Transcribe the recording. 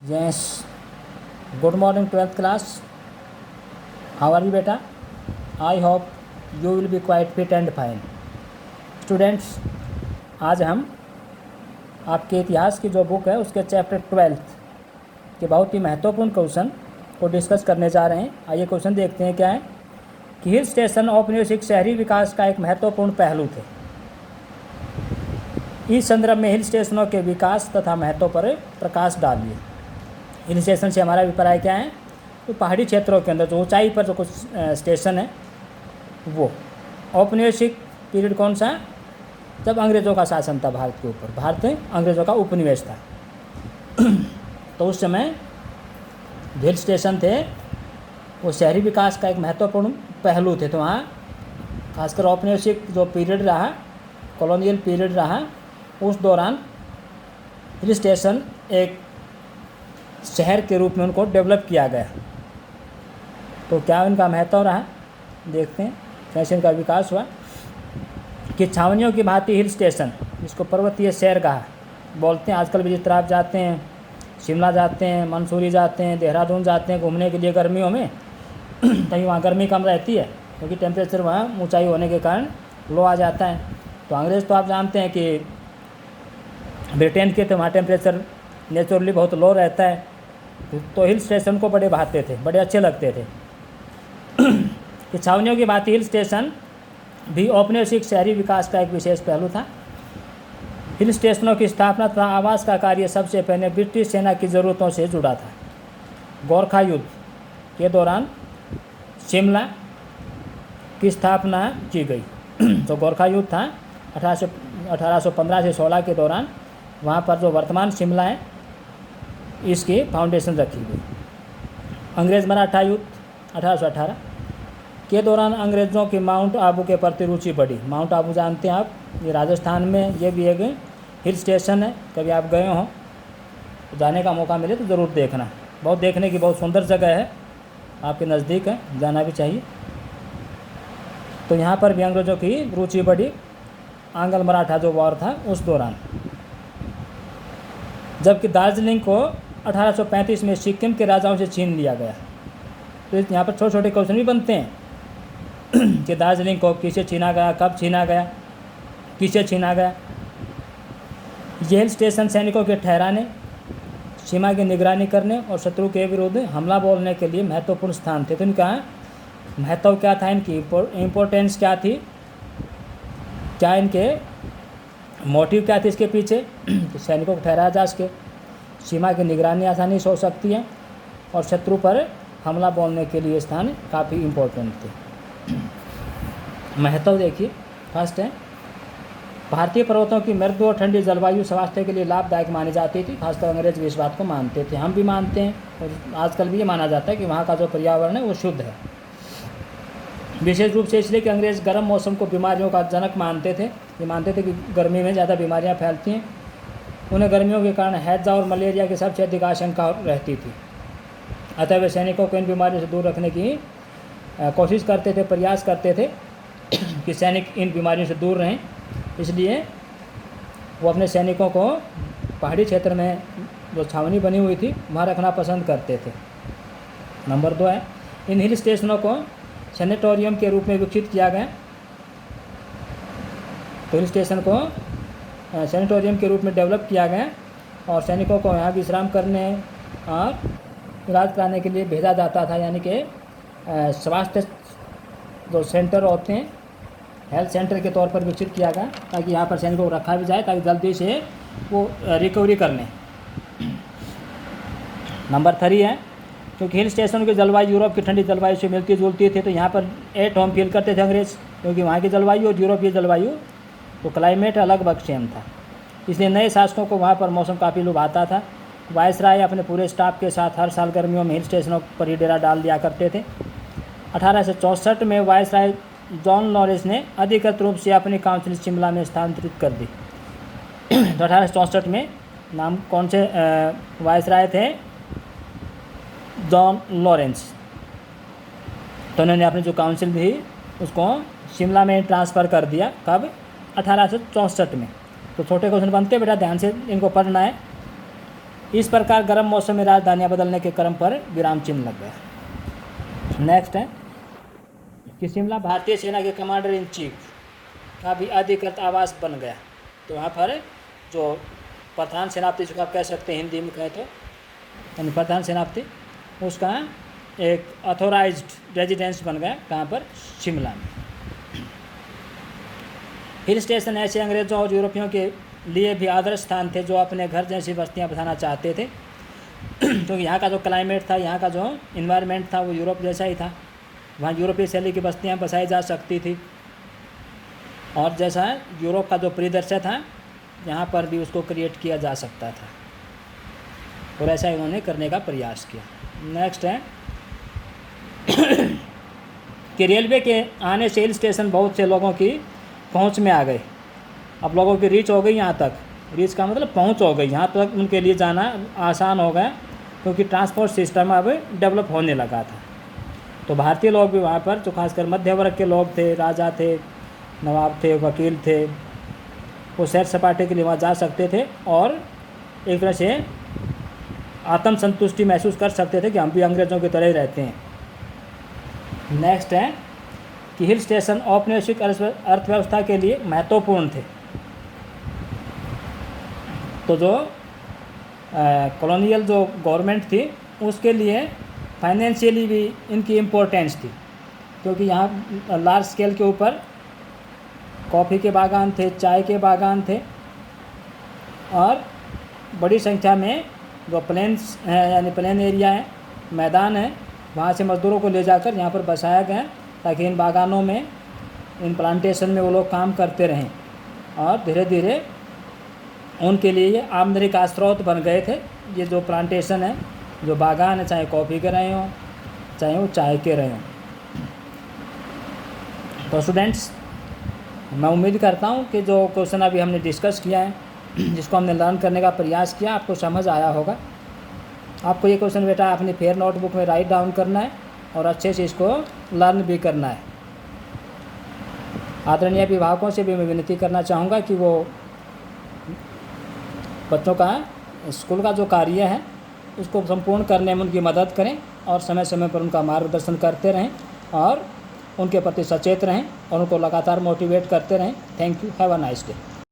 Yes. Good morning, 12th class. How are you, beta? I hope you will be quite fit and fine. Students, आज हम आपके इतिहास की जो book है उसके चैप्टर 12th के बहुत ही महत्वपूर्ण क्वेश्चन को डिस्कस करने जा रहे हैं। आइए क्वेश्चन देखते हैं क्या है कि हिल स्टेशन औपनिवेशिक शहरी विकास का एक महत्वपूर्ण पहलू थे। इस संदर्भ में हिल स्टेशनों के विकास तथा महत्व पर प्रकाश डालिए। हिल स्टेशन से हमारा अभिप्राय क्या है? तो पहाड़ी क्षेत्रों के अंदर जो ऊंचाई पर जो कुछ स्टेशन है वो। औपनिवेशिक पीरियड कौन सा? जब अंग्रेज़ों का शासन था भारत के ऊपर, भारत अंग्रेज़ों का उपनिवेश था। तो उस समय हिल स्टेशन थे वो शहरी विकास का एक महत्वपूर्ण पहलू थे। तो वहाँ खासकर औपनिवेशिक जो पीरियड रहा, कॉलोनियल पीरियड रहा, उस दौरान हिल स्टेशन एक शहर के रूप में उनको डेवलप किया गया। तो क्या इनका महत्व रहा, देखते हैं कैसे इनका विकास हुआ। कि छावनियों की भांति हिल स्टेशन, जिसको पर्वतीय शहर कहा बोलते हैं, आजकल भी जिस तरह आप जाते हैं, शिमला जाते हैं, मंसूरी जाते हैं, देहरादून जाते हैं घूमने के लिए गर्मियों में, कहीं वहाँ गर्मी कम रहती है क्योंकि टेम्परेचर वहाँ ऊंचाई होने के कारण लो आ जाता है। तो अंग्रेज़ तो आप जानते हैं कि ब्रिटेन के, तो वहाँ टेम्परेचर नेचुरली बहुत लो रहता है। तो हिल स्टेशन को बड़े भाते थे, बड़े अच्छे लगते थे। कि छावनियों की भांति हिल स्टेशन भी औपनिवेशिक शहरी विकास का एक विशेष पहलू था। हिल स्टेशनों की स्थापना तथा आवास का कार्य सबसे पहले ब्रिटिश सेना की ज़रूरतों से जुड़ा था। गोरखा युद्ध के दौरान शिमला की स्थापना की गई। तो गोरखा युद्ध था 1815 से 16 के दौरान, वहाँ पर जो वर्तमान शिमला है इसकी फाउंडेशन रखी गई। अंग्रेज़ मराठा युद्ध 1818 के दौरान अंग्रेज़ों की माउंट आबू के प्रति रुचि बढ़ी। माउंट आबू जानते हैं आप, ये राजस्थान में, ये भी एक हिल स्टेशन है। कभी आप गए हों तो जाने का मौका मिले तो ज़रूर देखना, बहुत देखने की बहुत सुंदर जगह है, आपके नज़दीक है, जाना भी चाहिए। तो यहाँ पर भी अंग्रेज़ों की रुचि बढ़ी आंग्ल मराठा जो वॉर था उस दौरान। जबकि दार्जिलिंग को 1835 में सिक्किम के राजाओं से छीन लिया गया। तो यहाँ पर छोटे छोटे क्वेश्चन भी बनते हैं कि दार्जिलिंग को किसे छीना गया, कब छीना गया, किसे छीना गया। ये हिल स्टेशन सैनिकों के ठहराने, सीमा की निगरानी करने और शत्रु के विरुद्ध हमला बोलने के लिए महत्वपूर्ण स्थान थे। तो इनका महत्व क्या था, इनकी इम्पोर्टेंस क्या थी, क्या इनके मोटिव क्या थे इसके पीछे? तो सैनिकों को ठहराया जा सके, सीमा की निगरानी आसानी से हो सकती है और शत्रु पर हमला बोलने के लिए स्थान काफ़ी इम्पोर्टेंट थे। महत्व देखिए, फर्स्ट है भारतीय पर्वतों की मृदु और ठंडी जलवायु स्वास्थ्य के लिए लाभदायक मानी जाती थी। खासकर अंग्रेज भी इस बात को मानते थे, हम भी मानते हैं और आजकल भी ये माना जाता है कि वहाँ का जो पर्यावरण है वो शुद्ध है। विशेष रूप से इसलिए कि अंग्रेज़ गर्म मौसम को बीमारियों का जनक मानते थे। ये मानते थे कि गर्मी में ज़्यादा बीमारियां फैलती हैं। उन्हें गर्मियों के कारण हैजा और मलेरिया की सबसे अधिक आशंका रहती थी। अतः वे सैनिकों को इन बीमारियों से दूर रखने की कोशिश करते थे, प्रयास करते थे कि सैनिक इन बीमारियों से दूर रहें। इसलिए वो अपने सैनिकों को पहाड़ी क्षेत्र में जो छावनी बनी हुई थी वहाँ रखना पसंद करते थे। नंबर 2 है इन हिल स्टेशनों को सैनिटोरियम के रूप में विकसित किया गया। तो हिल स्टेशन को सैनिटोरियम के रूप में डेवलप किया गया और सैनिकों को यहाँ विश्राम करने और इलाज कराने के लिए भेजा जाता था। यानी कि स्वास्थ्य जो सेंटर होते हैं, हेल्थ सेंटर के तौर पर विकसित किया गया ताकि यहाँ पर सैनिकों को रखा भी जाए ताकि जल्दी से वो रिकवरी कर लें। नंबर 3 है क्योंकि हिल स्टेशन की जलवायु यूरोप की ठंडी जलवायु से मिलती जुलती थी, तो यहाँ पर एट होम फील करते थे अंग्रेज़, क्योंकि वहाँ की जलवायु और यूरोपीय जलवायु तो क्लाइमेट लगभग सेम था। इसलिए नए शासकों को वहाँ पर मौसम काफ़ी लुभाता था। वायसराय अपने पूरे स्टाफ के साथ हर साल गर्मियों में हिल स्टेशनों पर ही डेरा डाल दिया करते थे। 1864 में वायसराय जॉन लॉरेंस ने अधिकृत रूप से अपनी काउंसिल शिमला में स्थानांतरित कर दी। तो 1864 में नाम कौन से वायसराय थे? John Lawrence. तो उन्होंने अपनी जो काउंसिल थी उसको शिमला में ट्रांसफ़र कर दिया। कब? 1864 में। तो छोटे क्वेश्चन बनते हैं बेटा, ध्यान से इनको पढ़ना है। इस प्रकार गर्म मौसम में राजधानियाँ बदलने के क्रम पर विराम चिन्ह लग गया। नेक्स्ट है कि शिमला भारतीय सेना के कमांडर इन चीफ का भी अधिकृत आवास बन गया। तो वहाँ पर जो प्रधान सेनापति, जिसको आप कह सकते हैं हिंदी में कहे तो, यानी प्रधान सेनापति, उसका एक ऑथोराइज्ड रेजिडेंस बन गया। कहाँ पर? शिमला में। हिल स्टेशन ऐसे अंग्रेज़ों और यूरोपियों के लिए भी आदर्श स्थान थे जो अपने घर जैसी बस्तियां बसाना चाहते थे। तो यहाँ का जो क्लाइमेट था, यहाँ का जो इन्वायरमेंट था, वो यूरोप जैसा ही था। वहाँ यूरोपीय शैली की बस्तियां बसाई जा सकती थी, और जैसा यूरोप का जो परिदृश्य था यहाँ पर भी उसको क्रिएट किया जा सकता था, और ऐसा इन्होंने करने का प्रयास किया। नेक्स्ट है कि रेलवे के आने से हिल स्टेशन बहुत से लोगों की पहुंच में आ गए। अब लोगों की रीच हो गई यहाँ तक, रीच का मतलब पहुंच हो गई, यहाँ तक उनके लिए जाना आसान हो गया, क्योंकि ट्रांसपोर्ट सिस्टम अब डेवलप होने लगा था। तो भारतीय लोग भी वहाँ पर, जो खासकर मध्य वर्ग के लोग थे, राजा थे, नवाब थे, वकील थे, वो सैर सपाटे के लिए वहाँ जा सकते थे और एक तरह से आत्मसंतुष्टि महसूस कर सकते थे कि हम भी अंग्रेज़ों की तरह ही रहते हैं। नेक्स्ट है कि हिल स्टेशन औपनिवेशिक अर्थव्यवस्था के लिए महत्वपूर्ण थे। तो जो कॉलोनियल जो गवर्नमेंट थी उसके लिए फाइनेंशियली भी इनकी इम्पोर्टेंस थी, क्योंकि यहाँ लार्ज स्केल के ऊपर कॉफ़ी के बागान थे, चाय के बागान थे, और बड़ी संख्या में जो प्लेन्स हैं, यानी प्लेन एरिया है, मैदान है, वहाँ से मज़दूरों को ले जाकर यहाँ पर बसाया गया, ताकि इन बागानों में, इन प्लांटेशन में वो लोग काम करते रहें, और धीरे धीरे उनके लिए ये आमदनी का स्रोत बन गए थे। ये जो प्लांटेशन है, जो बागान है, चाहे कॉफ़ी के रहे हों, चाहे वो चाय के रहे हों। तो स्टूडेंट्स, मैं उम्मीद करता हूँ कि जो क्वेश्चन अभी हमने डिस्कस किया है, जिसको हमने लर्न करने का प्रयास किया, आपको समझ आया होगा। आपको ये क्वेश्चन बेटा अपनी फेयर नोटबुक में राइट डाउन करना है और अच्छे से इसको लर्न भी करना है। आदरणीय अभिभावकों से भी मैं विनती करना चाहूँगा कि वो बच्चों का स्कूल का जो कार्य है उसको संपूर्ण करने में उनकी मदद करें, और समय समय पर उनका मार्गदर्शन करते रहें, और उनके प्रति सचेत रहें, और उनको लगातार मोटिवेट करते रहें। Thank you. Have a nice day.